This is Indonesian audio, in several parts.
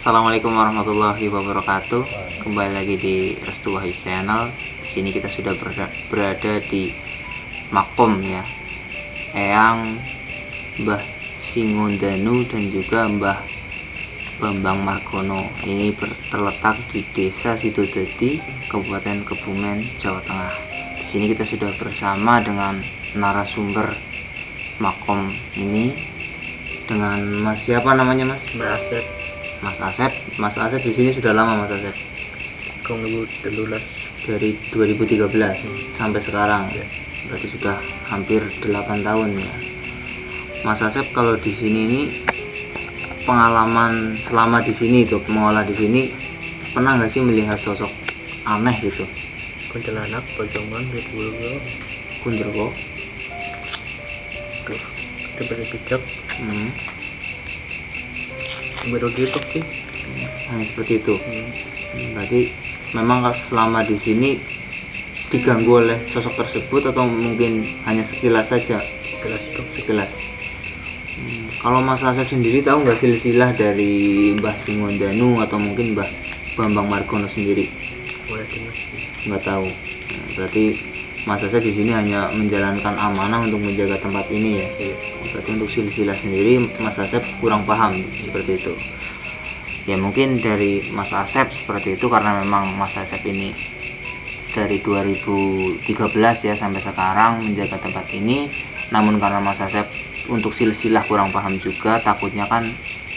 Assalamualaikum warahmatullahi wabarakatuh. Kembali lagi di Restu Wahyu Channel. Di sini kita sudah berada di makom ya, Eyang Mbah Singondanu dan juga Mbah Bambang Margono. Ini terletak di Desa Sidodadi, Kabupaten Kebumen, Jawa Tengah. Di sini kita sudah bersama dengan narasumber makom ini dengan Mas siapa namanya Mas? Mbak Asep. Mas Asep di sini sudah lama Mas Asep? 2013 Dari 2013 sampai sekarang. ya. Berarti sudah hampir 8 tahun ya. Mas Asep kalau di sini ini pengalaman selama di sini itu mengolah di sini, pernah nggak sih melihat sosok aneh gitu? Kuntilanak, Pojongan, Ritbulgo, Kunderwo. tuh, diberi pijak, Hmm. baru gitu sih. Hanya seperti itu. Berarti memang selama di sini diganggu oleh sosok tersebut atau mungkin hanya sekilas saja? Kelas itu Sekilas. Kalau Mas Asep sendiri tahu nggak silsilah dari Mbah Singondanu atau mungkin Mbah Bambang Margono sendiri? mulai dinas Nggak tahu. Berarti Mas Asep di sini hanya menjalankan amanah untuk menjaga tempat ini ya. Berarti untuk silsilah sendiri Mas Asep kurang paham seperti itu. Ya mungkin dari Mas Asep seperti itu karena memang Mas Asep ini dari 2013 ya sampai sekarang menjaga tempat ini. Namun karena Mas Asep untuk silsilah kurang paham juga, takutnya kan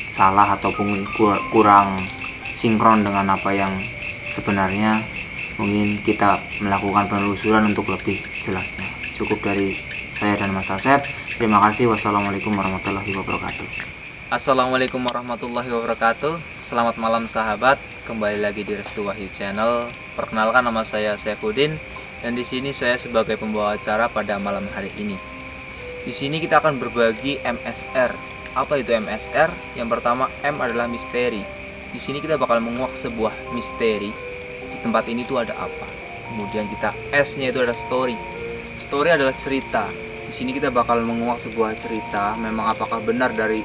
salah ataupun kurang sinkron dengan apa yang sebenarnya. Mungkin kita melakukan penelusuran untuk lebih jelasnya. Cukup dari saya dan Mas Asep. Terima kasih. Wassalamualaikum warahmatullahi wabarakatuh. Assalamualaikum warahmatullahi wabarakatuh. Selamat malam sahabat. Kembali lagi di Restu Wahyu Channel. Perkenalkan, nama saya Saifuddin dan di sini saya sebagai pembawa acara pada malam hari ini. Di sini kita akan berbagi MSR. Apa itu MSR? Yang pertama, M adalah misteri. Di sini kita bakal menguak sebuah misteri. Di tempat ini tuh ada apa? Kemudian kita S-nya itu ada story. Story adalah cerita. Di sini kita bakal menguak sebuah cerita. Memang apakah benar dari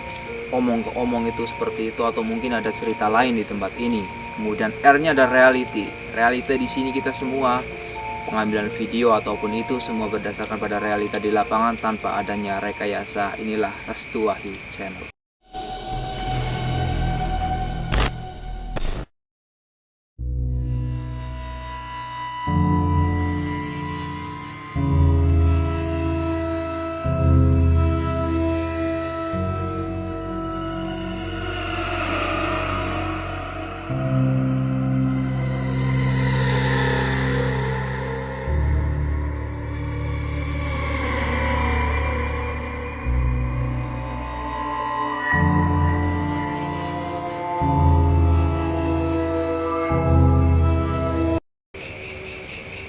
omong ke omong itu seperti itu atau mungkin ada cerita lain di tempat ini. Kemudian R-nya ada reality. Reality di sini kita semua pengambilan video ataupun itu semua berdasarkan pada realita di lapangan tanpa adanya rekayasa. Inilah Restu Wahyu Channel.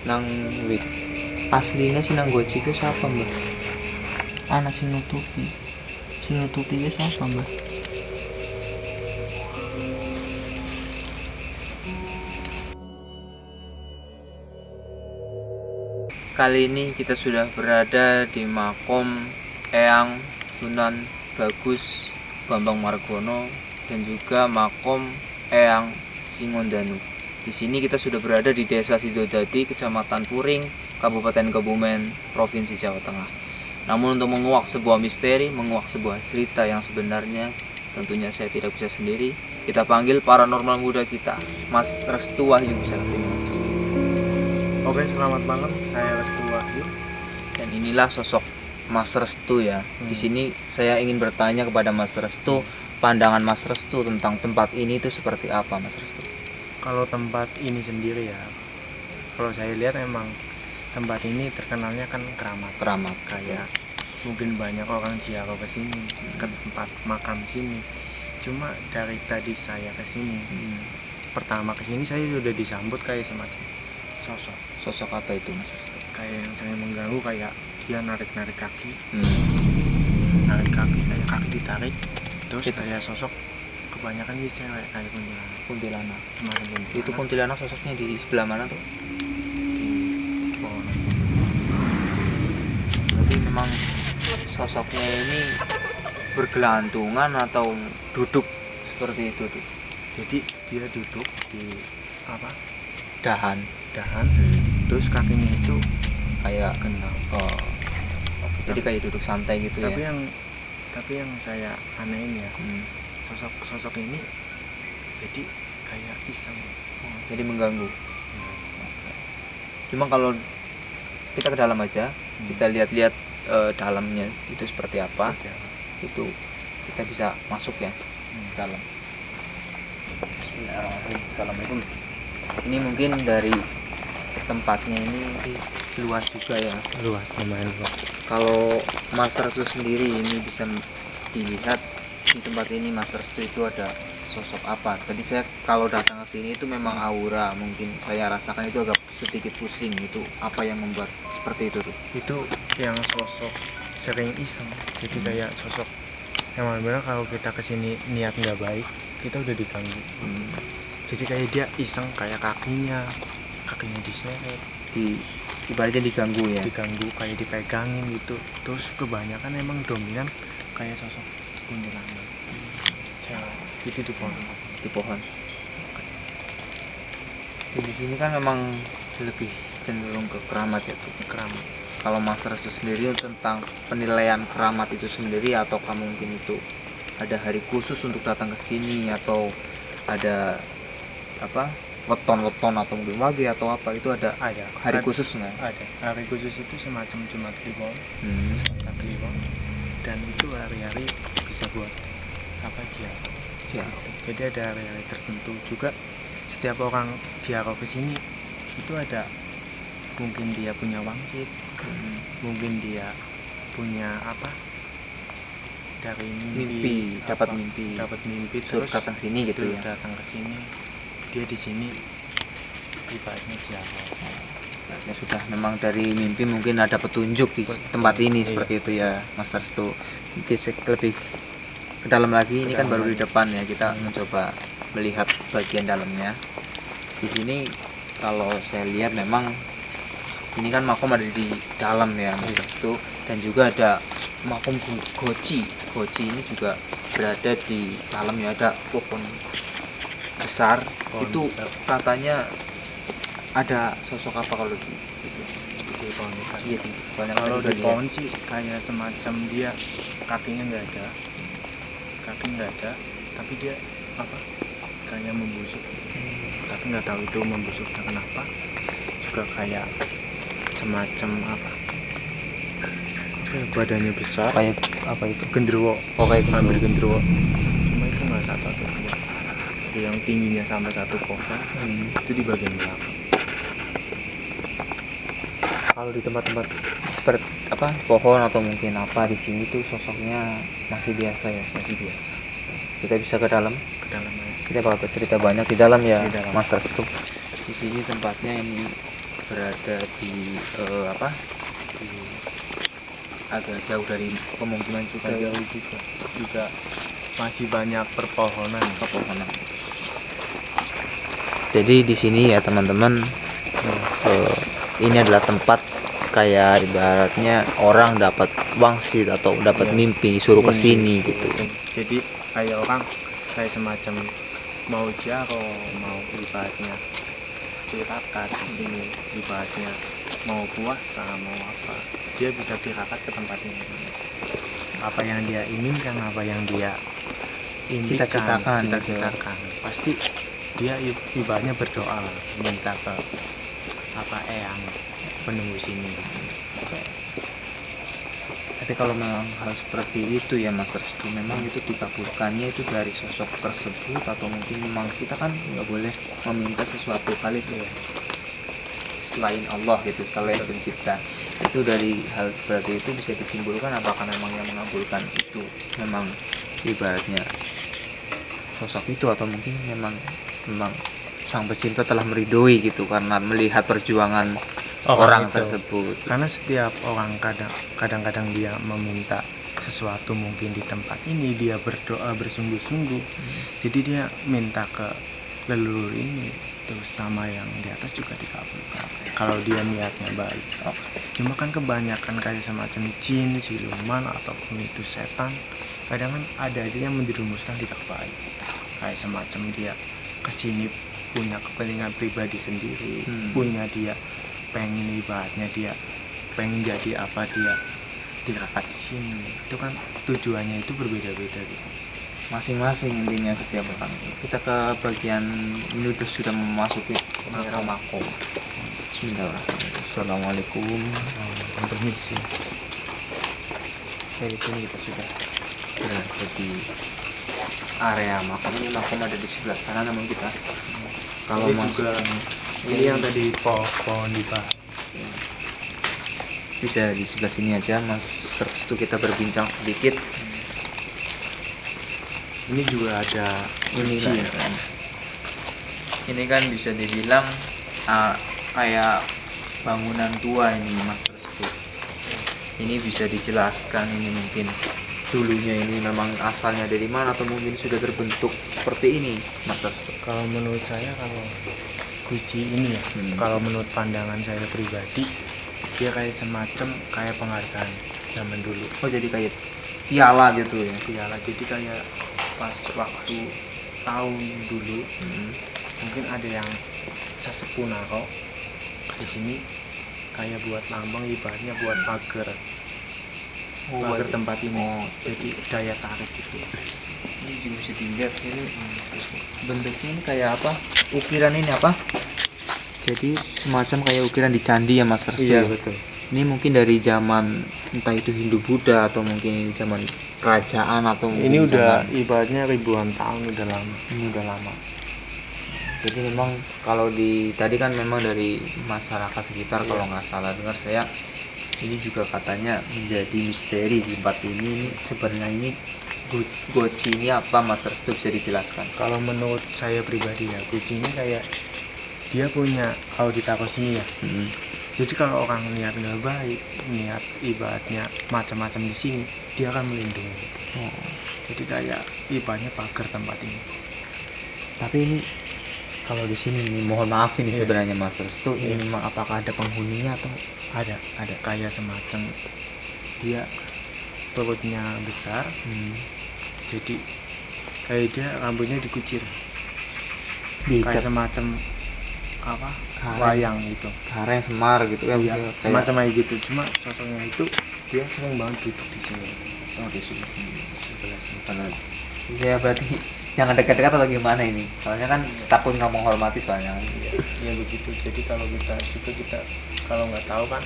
Nang wit aslinya sih nang goci ku siapa mbak? Anak sing nutupi ku siapa mbak? Kali ini kita sudah berada di makom Eyang Sunan Bagus Bambang Margono dan juga makom Eyang Singondanu. Di sini kita sudah berada di Desa Sidodadi, Kecamatan Puring, Kabupaten Kebumen, Provinsi Jawa Tengah. Namun untuk menguak sebuah misteri, menguak sebuah cerita yang sebenarnya, tentunya saya tidak bisa sendiri. Kita panggil paranormal muda kita, Mas Restu Wahyu. Bisa kesini Mas Restu. Oke, selamat malam, saya Restu Wahyu. Dan inilah sosok Mas Restu ya. Di sini saya ingin bertanya kepada Mas Restu, pandangan Mas Restu tentang tempat ini itu seperti apa Mas Restu? Kalau tempat ini sendiri ya, kalau saya lihat memang tempat ini terkenalnya kan keramat kayak mungkin banyak orang Jawa ke sini ke tempat makam sini. Cuma dari tadi saya ke sini, pertama ke sini saya sudah disambut kayak semacam Sosok apa itu Mas Restu? kayak yang saya mengganggu, kayak dia narik kaki, Hmm. kayak kaki ditarik, terus Itu. kayak sosok kebanyakan sih cewek kayak Kuntilanak. semacam kuntilanak. Itu kuntilanak sosoknya di sebelah mana tuh? Di pohon. Berarti memang sosoknya ini bergelantungan atau duduk seperti itu tuh? Jadi dia duduk di apa dahan. terus kakinya itu Kayak gendang. oh, jadi kayak duduk santai gitu Tapi ya. yang saya anehin ya, Hmm. sosok ini jadi kayak iseng. Jadi mengganggu. Cuma kalau kita ke dalam aja, kita lihat-lihat dalamnya itu seperti apa, Seperti apa? itu kita bisa masuk ya ke dalam. Bismillahirrahmanirrahim. Assalamualaikum. Ini mungkin dari tempatnya ini luas juga ya. Luas, lumayan luas. Kalau Mas Restu sendiri ini bisa dilihat di tempat ini Mas Restu itu ada sosok apa? Tadi saya kalau datang ke sini itu memang aura, mungkin saya rasakan itu agak sedikit pusing. Itu apa yang membuat seperti itu tuh? Itu yang sosok sering iseng. Jadi kayak sosok yang benar kalau kita kesini niat nggak baik, kita udah diganggu. Jadi kayak dia iseng, kayak kakinya diseret, Ibaratnya diganggu ya. diganggu, kayak dipegangin gitu. Terus kebanyakan emang dominan kayak sosok kuntilanak. Cewek itu di pohon. Di pohon. Di sini kan memang lebih cenderung ke keramat ya tuh. Keramat. Kalau Mas Restu sendiri tentang penilaian keramat itu sendiri, ataukah mungkin itu ada hari khusus untuk datang ke sini, atau ada apa weton atau mungkin wage atau apa, itu ada hari khusus nggak? Ada hari khusus itu semacam Jumat Kliwon, Selasa Kliwon, dan itu hari-hari bisa buat apa ziarah. Jadi ada hari-hari tertentu juga. Setiap orang ziarah ke sini itu ada, mungkin dia punya wangsit, mungkin dia punya apa dari mimpi, dapat apa, mimpi dapat mimpi suruh terus datang sini gitu ya. datang ke sini, dia di sini ibaratnya ziarah. Ya sudah, memang dari mimpi mungkin ada petunjuk di tempat ini, Iya. seperti itu ya Mas Restu. Mungkin lebih ke dalam lagi, ini kan baru di depan ya, kita mencoba melihat bagian dalamnya. Di sini kalau saya lihat memang ini kan makom ada di dalam ya Mas Restu, dan juga ada makom goci ini juga berada di dalam ya, ada pohon besar. Itu besar. katanya ada sosok apa kalau di Pohon besar. iya, soalnya Kalau tadi di udah pohon sih kayak semacam dia kakinya nggak ada, tapi dia apa kayak membusuk, tapi nggak tahu itu membusuknya kenapa. Juga kayak semacam apa ya, badannya besar, kayak apa itu, genderuwo, kayak hampir genderuwo, cuma itu nggak satu atau dua. Yang tingginya sampai satu pohon itu di bagian belakang. Kalau di tempat-tempat seperti apa pohon atau mungkin apa di sini tuh sosoknya masih biasa ya. Masih biasa. Kita bisa ke dalam, aja. kita bakal cerita banyak di dalam ya Di dalam. Mas Restu. Di sini tempatnya ini berada di apa agak jauh dari pemukiman juga ya. Jauh juga masih banyak pepohonan. Jadi di sini ya teman-teman, ini adalah tempat kayak ibaratnya orang dapat wangsit atau dapat mimpi suruh ke sini gitu. Jadi kayak orang kayak semacam mau ziarah, mau ibaratnya tirakat di sini, ibaratnya mau puasa, mau apa, dia bisa tirakat ke tempat ini. Apa yang dia inginkan, apa yang dia Cita-citakan, pasti dia ibaratnya berdoa lah, minta ke apa yang penembus ini. Tapi kalau memang hal seperti itu ya Mas Restu, memang itu dikabulkannya itu dari sosok tersebut, atau mungkin memang kita kan nggak boleh meminta sesuatu hal itu ya selain Allah gitu, selain pencipta. Itu dari hal seperti itu bisa disimpulkan apakah memang yang mengabulkan itu memang ibaratnya sosok itu, atau mungkin memang sang pencipta telah meridhoi gitu karena melihat perjuangan orang tersebut. Karena setiap orang kadang-kadang dia meminta sesuatu, mungkin di tempat ini dia berdoa bersungguh-sungguh, jadi dia minta ke leluhur ini, terus sama yang di atas juga dikabulkan kalau dia niatnya baik. Cuma kan kebanyakan kayak semacam jin, siluman ataupun itu setan, kadang kan ada aja yang menjerumuskan tidak baik. kayak semacam dia kesini punya kepentingan pribadi sendiri, punya dia pengen ibaratnya dia pengen jadi apa dia tirakat di sini, itu kan tujuannya itu berbeda-beda gitu. Masing-masing intinya setiap orang. Kita ke bagian ini sudah memasuki makom. Bismillahirrahmanirrahim. Assalamualaikum. Permisi. Dari sini kita sudah berada di area makom. Ini makom ada di sebelah sana, namun kita kalau ini masuk juga ini yang tadi pohon dibahas. Bisa di sebelah sini aja, Mas Restu, kita berbincang sedikit. Ini juga ada Ini kunci lah, ya. kan. Ini kan bisa dibilang kayak bangunan tua ini, Mas Restu. Ini bisa dijelaskan ini mungkin dulunya ini memang asalnya dari mana, atau mungkin sudah terbentuk seperti ini, Mas Restu? Kalau menurut saya kalau kunci ini ya, kalau menurut pandangan saya pribadi, dia kayak semacam kayak penghargaan zaman dulu. Oh, jadi kayak piala gitu ya? Piala, jadi kayak pas waktu tahun dulu mungkin ada yang sesepuh naro di sini kayak buat lambang, ibaratnya buat pagar pagar tempat ini. Jadi daya tarik gitu. Ini juga bisa dilihat ini bentuknya ini kayak apa, ukiran ini apa, jadi semacam kayak ukiran di candi ya, Mas Restu? Iya, betul. Ini mungkin dari zaman entah itu Hindu Buddha, atau mungkin ini zaman kerajaan, atau mungkin Ini udah zaman, ibaratnya ribuan tahun, udah lama. ini udah lama. Jadi memang kalau di tadi kan memang dari masyarakat sekitar, kalau nggak salah dengar saya, ini juga katanya menjadi misteri di tempat ini. Sebenarnya ini goci ini apa, Mas Restu, bisa dijelaskan? Kalau menurut saya pribadi ya, kucing ini kayak dia punya auditor sini ya. Jadi kalau orang niat nggak baik, niat ibaratnya macam-macam di sini, dia akan melindungi. Jadi kayak ibaratnya pagar tempat ini. Tapi ini kalau di sini nih, mohon maaf ini sebenarnya, Mas Restu, ini memang apakah ada penghuninya atau Ada kayak semacam dia perutnya besar, jadi kayak dia rambutnya dikucir, kayak semacam apa wayang gitu, Kareng Semar gitu kan? ya, Kayak semacam kayak gitu. Cuma sosoknya itu dia sering banget duduk di sini. oh, di sebelah sini. Sebelah sini. Karena saya berarti jangan dekat-dekat atau gimana ini, soalnya kan takut nggak menghormati soalnya. Ya begitu. Jadi kalau kita kalau nggak tahu kan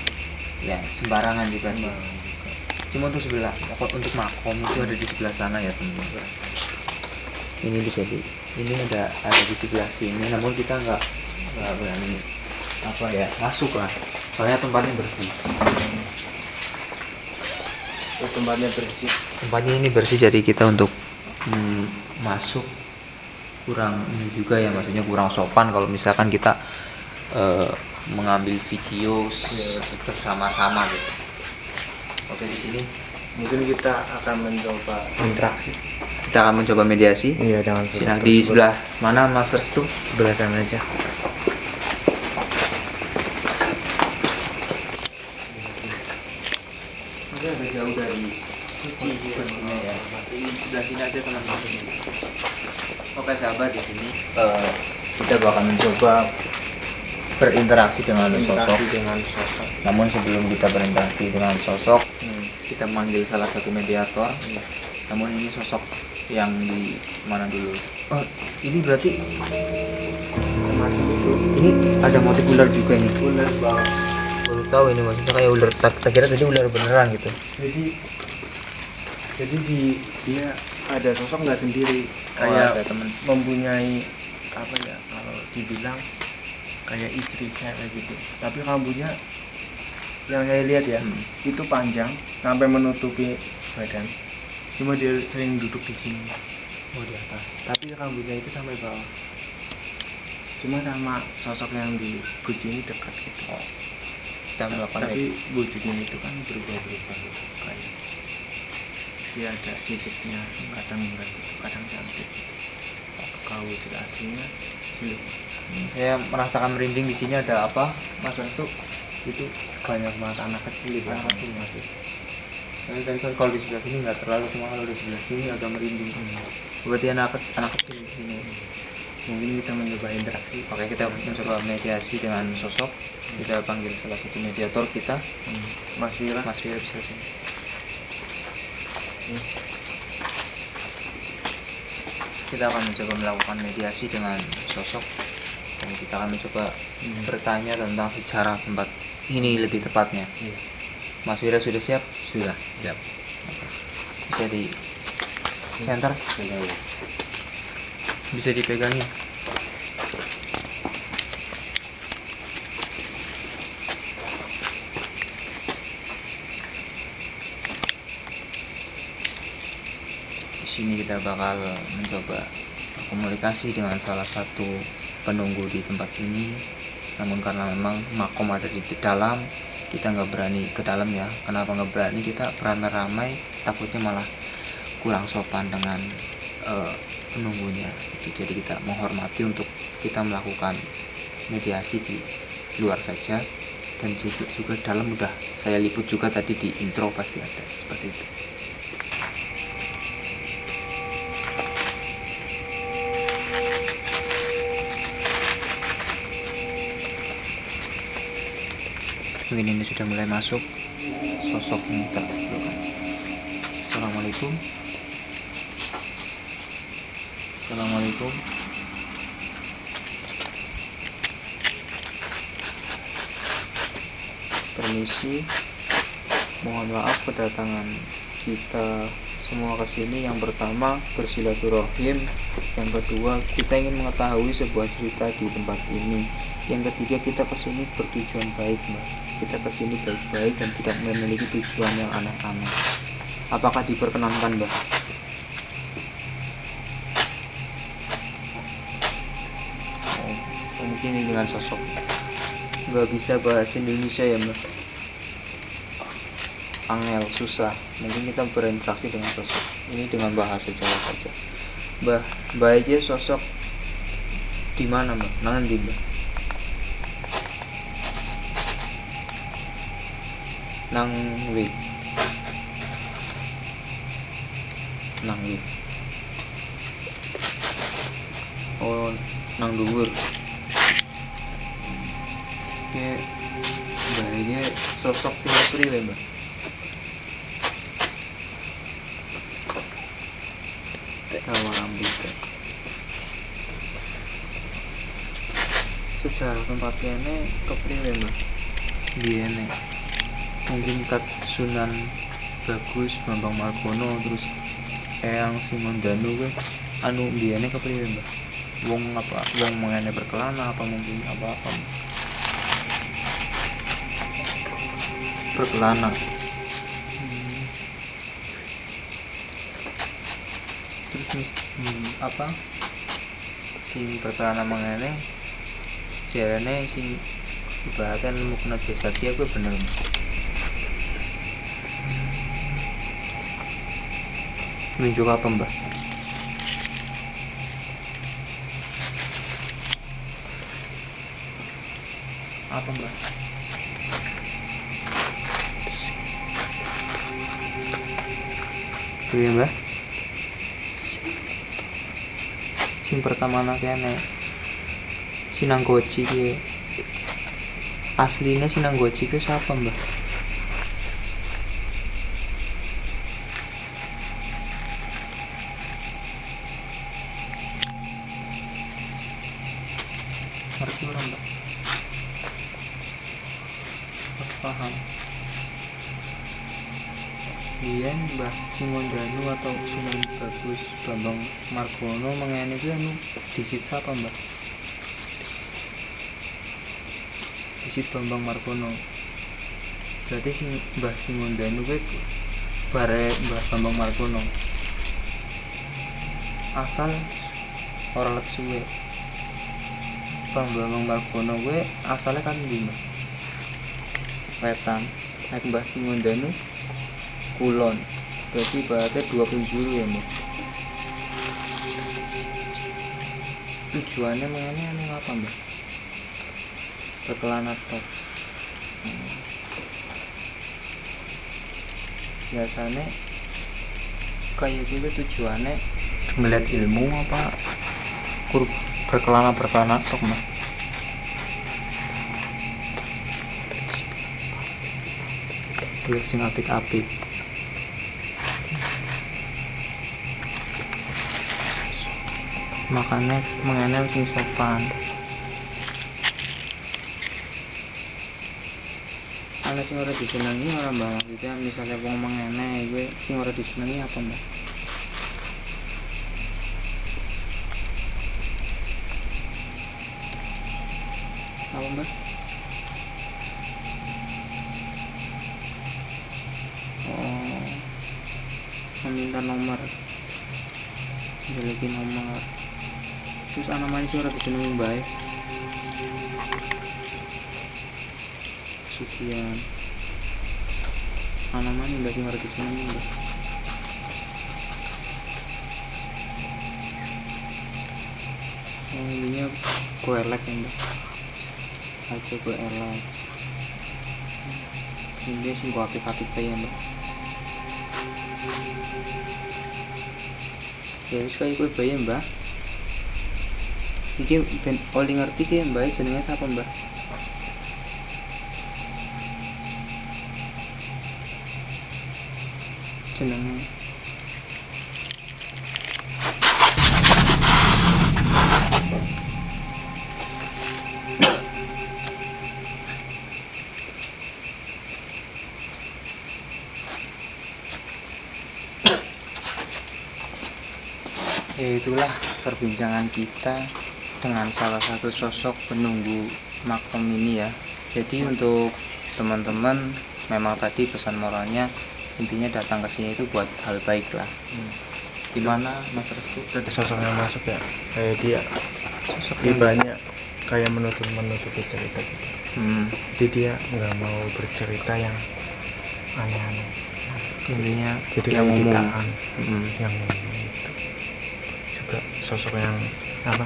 Ya sembarangan juga sih. sembarangan juga. Cuma untuk sebelah untuk makom itu ada di sebelah sana ya, teman-teman. Ini bisa ini ada di sebelah sini, namun kita nggak berani apa ya masuk lah, soalnya tempatnya bersih. Tempatnya bersih. Tempatnya ini bersih, jadi kita untuk masuk kurang ini juga ya, maksudnya kurang sopan kalau misalkan kita mengambil video bersama-sama gitu. Oke, di sini Mungkin kita akan mencoba interaksi. kita akan mencoba mediasi. Iya, dengan Sinar di sebelah mana, Mas Restu? sebelah sana aja. Oke, agak jauh dari bersihnya ya. Ini sebelah sini aja, teman-teman. Oke sahabat, di sini kita bakal mencoba berinteraksi dengan sosok. Namun sebelum kita berinteraksi dengan sosok, kita manggil salah satu mediator. Namun ini sosok yang di mana dulu? Oh, ini berarti ini ada motif ular juga ini. Ular banget. Baru tahu ini, maksudnya kayak ular. Tak kira tadi ular beneran gitu. Jadi dia ada sosok nggak sendiri, Kayak kayak ada temen. mempunyai apa ya, kalau dibilang kayak istri cewek gitu, tapi rambutnya yang saya lihat ya itu panjang sampai menutupi badan, cuma dia sering duduk di sini. Oh, di atas. Tapi rambutnya itu sampai bawah, cuma sama sosok yang di kucing ini dekat gitu. Kita melakukan Tapi wujudnya itu kan berubah-berubah gitu, kayak dia ada sisiknya, kadang enggak gitu, kadang cantik. Kalau wujud aslinya siluman. saya merasakan merinding. Di sini ada apa, Mas Restu? Itu banyak banget anak kecil di belakang tuh masih. Saya tadi kan kalau di sebelah sini nggak terlalu, cuma kalau di sebelah sini agak merinding. Berarti anak kecil di sini. mungkin kita mencoba interaksi. Oke, kita mencoba mediasi dengan sosok. Kita panggil salah satu mediator kita, Mas Wira. Mas Wira, bisa sini. Kita akan mencoba melakukan mediasi dengan sosok, dan kita akan mencoba bertanya tentang sejarah tempat ini lebih tepatnya. Iya. Mas Wira sudah siap? Sudah siap. Bisa di center? Bisa dipegangin. Di sini kita bakal mencoba berkomunikasi dengan salah satu penunggu di tempat ini. Namun karena memang makom ada di dalam, kita nggak berani ke dalam ya. Kenapa nggak berani? Kita ramai-ramai, takutnya malah kurang sopan dengan penunggunya. Jadi kita menghormati untuk kita melakukan mediasi di luar saja. Dan juga dalam udah saya liput juga tadi di intro, pasti ada seperti itu. Mungkin ini sudah mulai masuk sosok yang kita perlukan. Assalamualaikum. Assalamualaikum. Permisi, mohon maaf kedatangan kita semua ke sini. Yang pertama bersilaturahim, yang kedua kita ingin mengetahui sebuah cerita di tempat ini, yang ketiga kita kesini bertujuan baik, Mbak. Kita kesini baik-baik dan tidak memiliki tujuan yang aneh-aneh. Apakah diperkenankan, Mbak? Mungkin ini dengan sosok nggak bisa bahasa Indonesia ya, Mbak. Angel, susah. Mungkin kita berinteraksi dengan sosok ini dengan bahasa Jawa saja. Mbak aja sosok di mana, Mbak? Nanti, Mbak. Nang wit. Oh, nang dhuwur. Oke, Mbak ini sosok tinggal priwe, Mbak. Tawa rambut. Sejarah tempat ini kepriwe, Mbak? Biyen mungkin kat Sunan Bagus, Bambang Margono, terus Eyang Singondanu ke anu biyane kepriwe, Mbak? Wong mengene berkelana apa mungkin apa berkelana. Terus apa sing berkelana mengene jarane sing ibaratnya ilmu kena desa dia gue bener, Mbak. Nunjuk apa, Mbak? Apa, Mbak? Iya, Mbak. Sing pertama kene Sinanggoji ki. Aslinya Sinanggoji ku siapa, Mbak? Ngerti orang, Mbak? Paham. Iya, Mbah Singondanu atau Sunan Bagus Bambang Margono mengene iki anu disit sapa, Mbak? Disit Bambang Margono. Berarti Mbah Singondanu kuwi bare Mbah Bambang Margono. Asal ora let suwe. Bambang Margono kuwi asale kan ndi, Mbak? Wetan. Nek Mbah Singondanu kulon. Berarti berarti dua penjuru ya, Mbak. Tujuannya mengenai anu apa, Mbak? Berkelana tok. Biasanya kayak gitu tujuannya ngeliat ilmu apa berkelana tok Mbah. Kulit sing apik-apik. Makanya mengene sing sopan. Ana sing ora disenengi ora Mbah, maksudnya misalnya wong mengene gue sing ora disenengi apa Mbah? Apa Mbah? Oh, meminta nomor, memiliki nomor. Terus anak manis ora disenengi baik. Sekian. Anak manis Mbah sing ora disenengi Mbah. Intinya gue elek ya Mbah. Aja gue elek. Ini sing gue apik-apik ya Mbah. Ya wis kaya kowe bae Mbah. Iki ben oli ngerti ki Mbah jenenge sapa Mbah? Jenenge ya itulah perbincangan kita dengan salah satu sosok penunggu makam ini ya. Jadi untuk teman-teman memang tadi pesan moralnya intinya datang ke sini itu buat hal baik lah. Gimana Mas Restu? Ada sosok yang masuk ya, kayak dia banyak kayak menutupi cerita gitu. Jadi dia nggak mau bercerita yang aneh-aneh, Intinya jadi yang kayak umum. kitaan yang umum itu juga sosok yang apa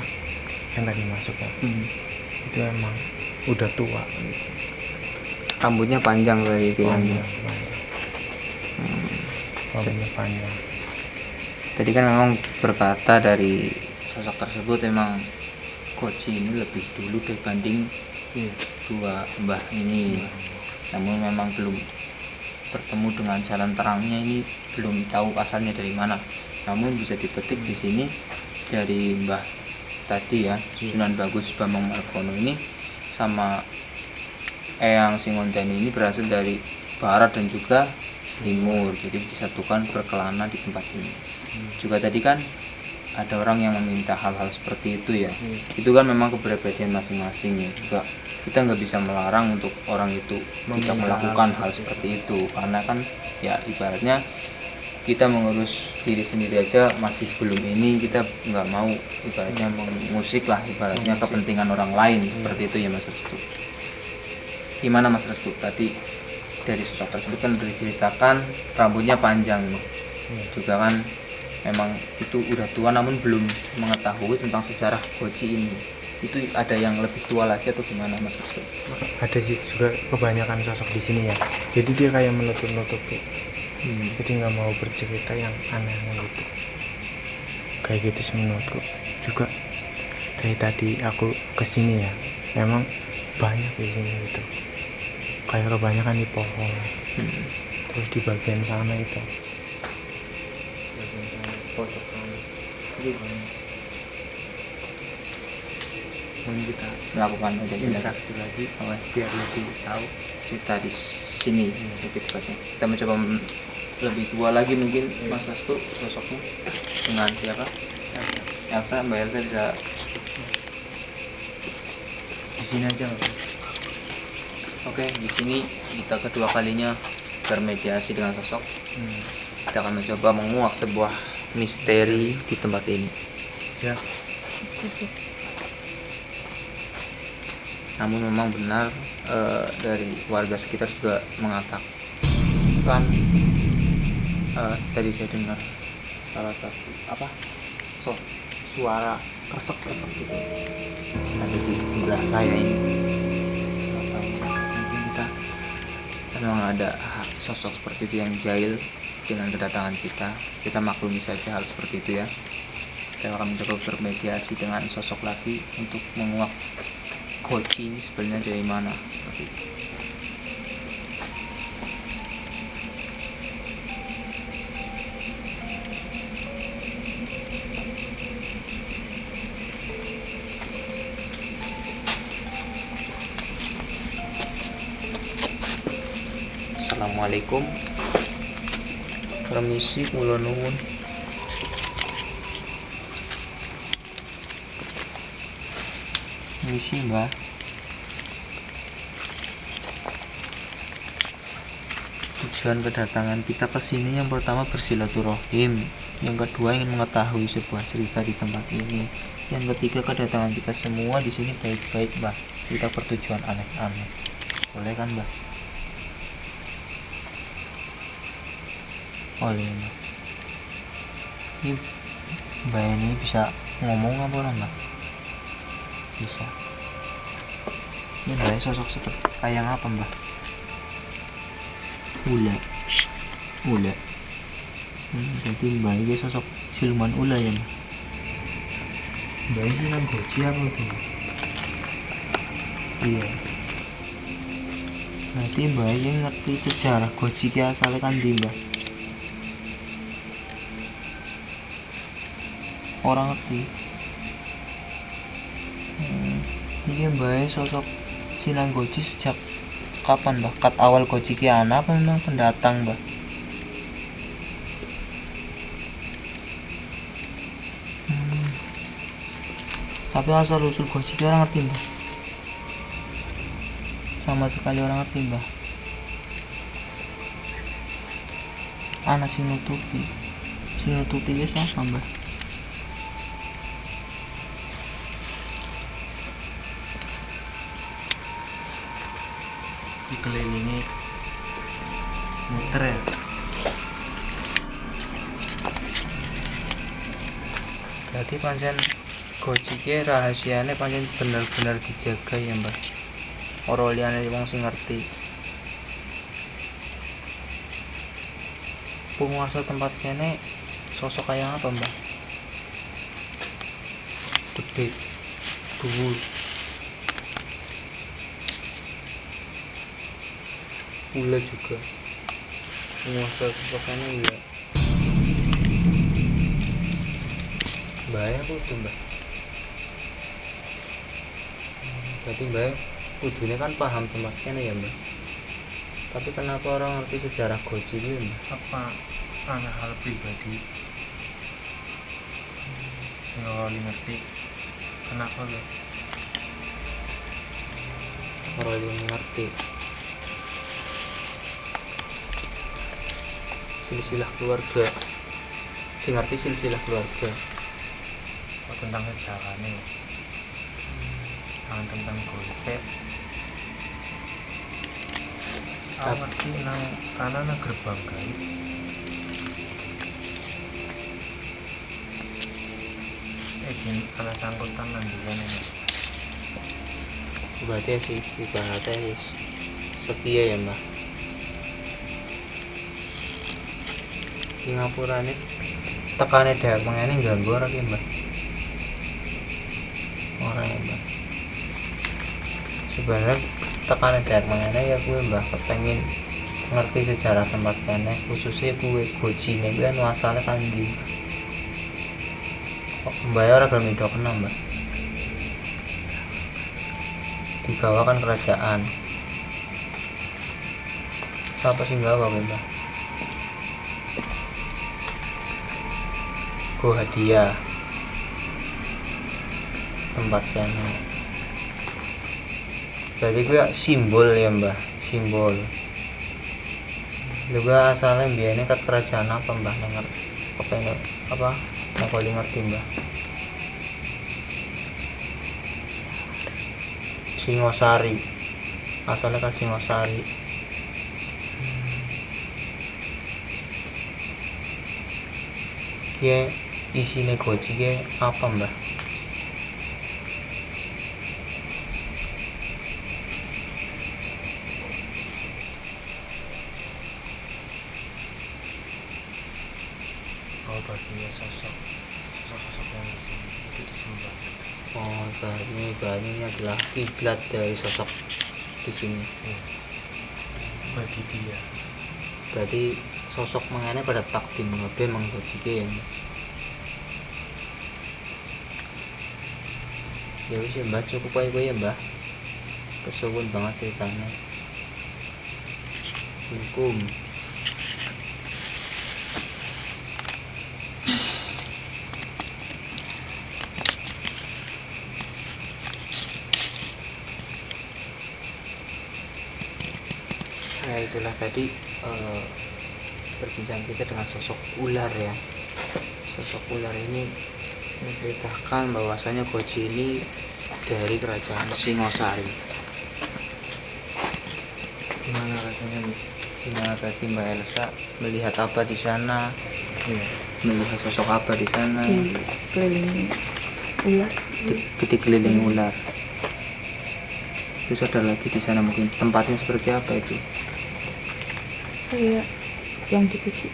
yang tadi masuk ya, itu emang udah tua gitu. Rambutnya panjang tadi bilangnya. Rambutnya panjang. Tadi kan memang berkata dari sosok tersebut memang Koji ini lebih dulu dibanding dua mbah ini. Namun memang belum bertemu dengan jalan terangnya, ini belum tahu asalnya dari mana. Namun bisa dipetik di sini dari mbah tadi ya, Sunan Bagus Bambang Margono ini sama Eyang Singondani ini berasal dari barat dan juga timur, jadi disatukan berkelana di tempat ini. Juga tadi kan ada orang yang meminta hal-hal seperti itu ya. Itu kan memang kepribadian masing-masing ya. Juga kita nggak bisa melarang untuk orang itu tidak melakukan hal seperti itu, karena kan ya ibaratnya kita mengurus diri sendiri aja masih belum ini, kita nggak mau ibaratnya mengusik lah ibaratnya kepentingan orang lain seperti itu ya Mas Restu. Gimana Mas Restu, tadi dari sosok tersebut kan diceritakan rambutnya panjang juga kan memang itu udah tua namun belum mengetahui tentang sejarah Koji ini. Itu ada yang lebih tua lagi atau gimana Mas Restu? Ada sih juga kebanyakan sosok di sini ya, jadi dia kayak menutupi jadi nggak mau bercerita yang aneh-aneh gitu, kayak gitu sih menurutku. Juga dari tadi aku kesini ya, memang banyak di sini gitu, kayak kebanyakan di pohon. Terus di bagian sana itu, bagian sana pojok sana itu banyak. Mungkin kita Melakukan interaksi lagi biar lebih tahu cerita di sini lebih tepatnya. Kita mencoba lebih tua lagi mungkin Mas Restu sosoknya dengan siapa? Elsa, Mbak Elsa bisa di sini aja. Oke, di sini kita kedua kalinya bermediasi dengan sosok. Kita akan mencoba menguak sebuah misteri di tempat ini. Siap. Namun memang benar dari warga sekitar juga mengatakan tadi saya dengar salah satu suara kresek-kresek gitu ada di sebelah saya ini. Mungkin kita memang ada sosok seperti itu yang jahil dengan kedatangan kita maklumi saja hal seperti itu ya. Saya akan mencoba bermediasi dengan sosok laki untuk menguak Goji ini sebenarnya dari mana. Seperti itu. Assalamualaikum, permisi, kula nuwun. Permisi, Mbah. Tujuan kedatangan kita ke sini yang pertama bersilaturahim, yang kedua ingin mengetahui sebuah cerita di tempat ini, yang ketiga kedatangan kita semua di sini baik-baik, Mbah. Kita bertujuan aneh-aneh. Boleh kan, Mbah? Boleh, Mbah. Ini Mbak ini bisa ngomong apa Mbah? Bisa. Ini Mbak sosok seperti kayak apa, Mbah? Ula. Ula. Berarti Mbak ini sosok siluman ula ya, Mbah? Mbak ini siluman Goji apa tuh? Iya. Berarti Mbak ini ngerti sejarah Goji ki asalnya kan di, Mbah? Orang ngerti. Ini Mbak sosok Sinan Goji sejak kapan, Mbah? Kat awal Goji ki ana apa memang pendatang, Mbah? Tapi asal usul Goji ki orang ngerti, Mbah? Sama sekali orang ngerti, Mbah. Ana sing nutupi. Sing nutupi ki siapa, Mbah? Dikelilingi muter ya. Berarti pancen Goji ki rahasiane pancen bener-bener dijaga ya, Mbah. Ora liyane wong sing ngerti. Penguasa tempat kene sosok kayak apa, Mbah? Gede, dhuwur, ula juga. Penguasa sosokannya ula. Mbak apa tuh, Mbak? Berarti Mbak kudune kan paham tempat kene ya, Mbak. Tapi kenapa orang ngerti sejarah Goji ini, Mbak? Apa anak hal pribadi sing ora ngerti kenapa lo Orang yang ngerti silsilah keluarga, sing ngerti silsilah keluarga. tentang sejarahnya, tentang Goji. Aku ngerti nang kanan nang gerbang gaib. Ini ada sangkutan nandian ini. Berarti sih ibaratnya setia ya, Mbak. Di ngapura ini tekane daerah mengene ganggu ora ki, Mbak? Ora ya, Mbak. Sebenarnya tekane daerah mengene ya gue, Mbak, kepengin ngerti sejarah tempat kene, khususnya gue Goji ini kan asalnya kan di Mbak ora gelem kena, Mbak. Di bawah kan kerajaan. Apa sih gawa, Mbak? Go hadiah tempat kene. Berarti gue simbol ya, Mbak, simbol. Juga asalnya biasanya kat kerajaan apa, Mbak? Nengok apa ini? Apa? Aku ngerti, Mbak. Singosari. Asalnya kan Singosari. Ya isine Goji ke apa, Mbak? Baginya sosok sosok yang di sini itu disembah. Oh, ibaratnya ini adalah kiblat dari sosok di sini. Ya. Bagi dia. Berarti sosok mengenai pada takdim ngabe manggojike ya. Ya wis ya Mbah, cukup ae kowe ya Mbah. Kesuwun banget ceritanya. Hukum. Ya itulah tadi berbincang kita dengan sosok ular ya. Sosok ular ini menceritakan bahwasanya Goji ini dari kerajaan Singosari. Gimana rasanya nih? Gimana tadi Mbak Elsa melihat apa di sana? Iya. Melihat sosok apa di sana? Dikelilingi ular. Dikelilingi ular. Terus ada lagi di sana mungkin tempatnya seperti apa itu? Kayak yang dipuji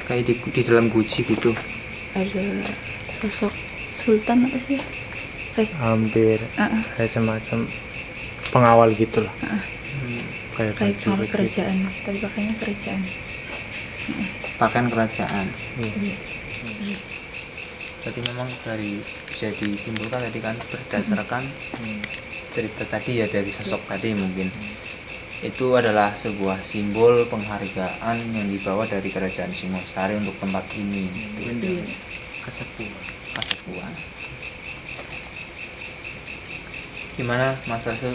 Kayak di dalam guci gitu. ada sosok sultan apa sih? Hampir kayak semacam pengawal gitu lah. Kayak Kayak baju pengawal gitu. kerajaan, tapi pakainya kerajaan. Pakaian kerajaan. Iya. Berarti memang dari bisa disimpulkan tadi kan berdasarkan cerita tadi ya dari sosok tadi mungkin itu adalah sebuah simbol penghargaan yang dibawa dari kerajaan Singosari untuk tempat ini. Mungkin dia kesepuan. Kasepuan. Gimana Mas Rasul,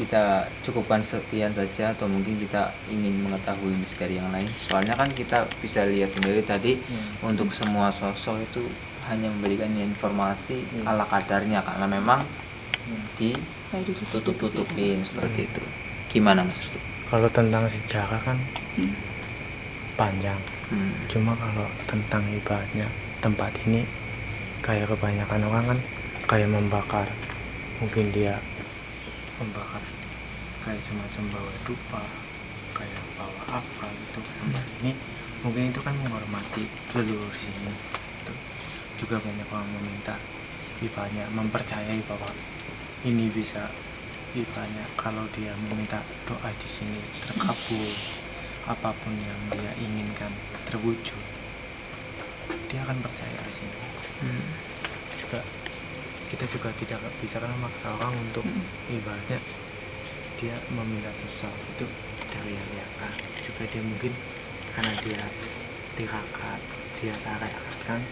kita cukupkan sekian saja atau mungkin kita ingin mengetahui misteri yang lain? Soalnya kan kita bisa lihat sendiri tadi untuk semua sosok itu hanya memberikan informasi ala kadarnya karena memang Kayak ditutup-tutupin seperti itu. Gimana Mas Rasul? Kalau tentang sejarah kan panjang. Hmm. Cuma kalau tentang ibaratnya tempat ini kayak kebanyakan orang kan kayak membakar. Mungkin dia membakar kayak semacam bawa dupa, kayak bawa apa gitu tempat ini. Mungkin itu kan menghormati leluhur sini. Itu juga banyak orang meminta ibaratnya mempercayai bahwa ini bisa ibaratnya kalau dia meminta doa di sini terkabul, apapun yang dia inginkan terwujud, dia akan percaya di sini. Juga kita juga tidak bisa kan maksa orang untuk ibaratnya dia meminta sesuatu itu dari yang nyata. Juga dia mungkin karena dia tirakat, dia syariat kan,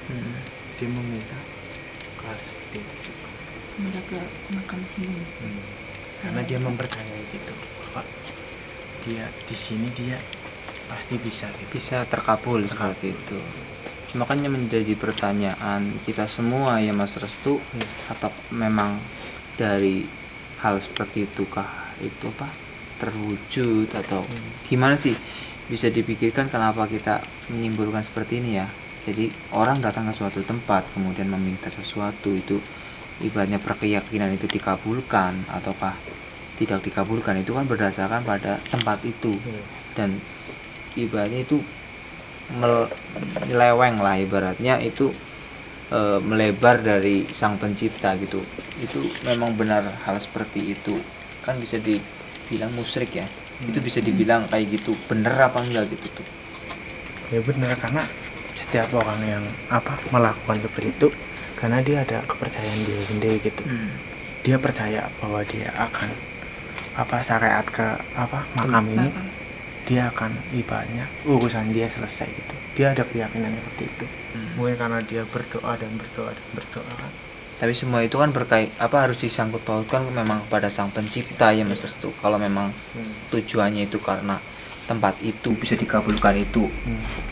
dia meminta hal seperti itu juga. minta ke makam sini. Karena dia mempercayai gitu bahwa dia di sini dia pasti bisa gitu. Bisa terkabul seperti itu. Makanya menjadi pertanyaan kita semua ya Mas Restu, atau memang dari hal seperti itukah itu apa terwujud atau gimana sih bisa dipikirkan kenapa kita menyimpulkan seperti ini ya. Jadi orang datang ke suatu tempat kemudian meminta sesuatu itu ibaratnya perkeyakinan itu dikabulkan ataukah tidak dikabulkan itu kan berdasarkan pada tempat itu dan ibaratnya itu meleweng lah ibaratnya itu melebar dari sang pencipta gitu. Itu memang benar hal seperti itu kan bisa dibilang musyrik ya. Itu bisa dibilang kayak gitu bener apa enggak gitu tuh? Ya benar, karena setiap orang yang melakukan seperti itu karena dia ada kepercayaan diri sendiri gitu. Dia percaya bahwa dia akan syariat ke makam ini, dia akan ibaratnya urusan dia selesai gitu. Dia ada keyakinan seperti itu. Mungkin karena dia berdoa dan berdoa kan. Tapi semua itu kan harus disangkut pautkan memang kepada sang pencipta ya Mas Restu. Kalau memang tujuannya itu karena tempat itu bisa dikabulkan itu,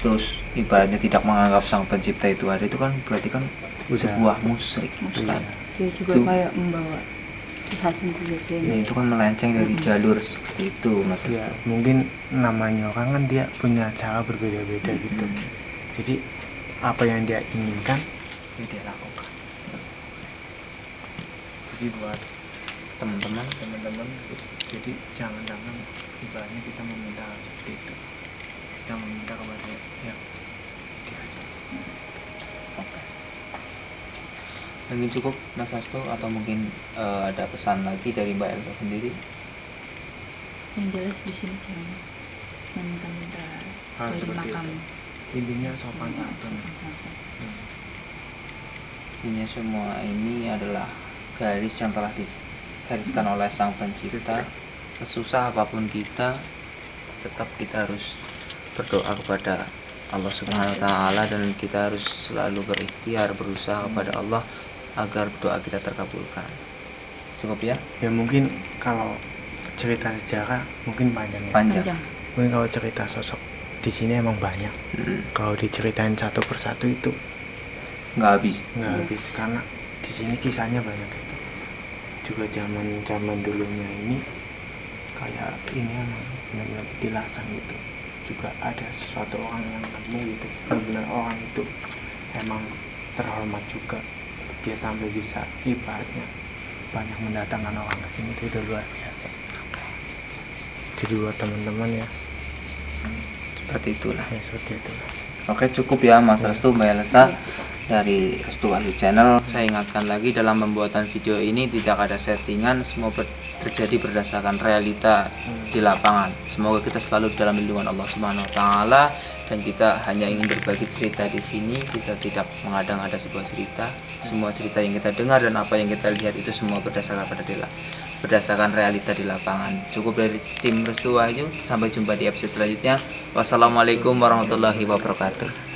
terus ibaratnya tidak menganggap sang pencipta itu ada, itu kan berarti kan sebuah musyrik kan. Dia juga Itu- kayak membawa sesajen Ya, itu kan melenceng dari jalur seperti itu Mas Ya, Restu. mungkin namanya orang kan dia punya cara berbeda-beda gitu. Jadi apa yang dia inginkan ya dia lakukan. Jadi buat Teman-teman teman-teman, jadi jangan ibaratnya kita meminta hal seperti itu. Kita meminta kepada yang di atas. Mungkin cukup Mas Hasto atau mungkin ada pesan lagi dari Mbak Elsa sendiri? Yang jelas di sini jangan minta-minta dari seperti makam. Intinya sopan Iya, santun. sopan santun. Intinya semua ini adalah garis yang telah digariskan oleh Sang Pencipta. Sesusah apapun kita, tetap kita harus berdoa kepada Allah Subhanahu wa taala, dan kita harus selalu berikhtiar berusaha kepada Allah agar doa kita terkabulkan. Cukup ya? Ya mungkin kalau cerita sejarah mungkin panjang ya. Panjang. Mungkin kalau cerita sosok di sini emang banyak. Kalau diceritain satu persatu itu Nggak habis. nggak habis, karena di sini kisahnya banyak gitu. Juga zaman dulunya ini kayak ini emang benar-benar dilasan gitu. Juga ada sesuatu orang yang nemu gitu, benar-benar orang itu emang terhormat juga, dia sampai bisa ibaratnya banyak mendatangkan orang ke sini, itu udah luar biasa. Jadi buat teman-teman ya, Seperti itulah. ya seperti itu. Oke, cukup ya Mas Restu, Mbak Elsa dari Restu Wahyu Channel. Saya ingatkan lagi, dalam pembuatan video ini tidak ada settingan, semua terjadi berdasarkan realita di lapangan. Semoga kita selalu dalam lindungan Allah Subhanahu wa taala, dan kita hanya ingin berbagi cerita di sini. Kita tidak mengada-ngada sebuah cerita. Semua cerita yang kita dengar dan apa yang kita lihat itu semua berdasarkan realita di lapangan. Cukup dari tim Restu Wahyu. Sampai jumpa di episode selanjutnya. Wassalamualaikum warahmatullahi wabarakatuh.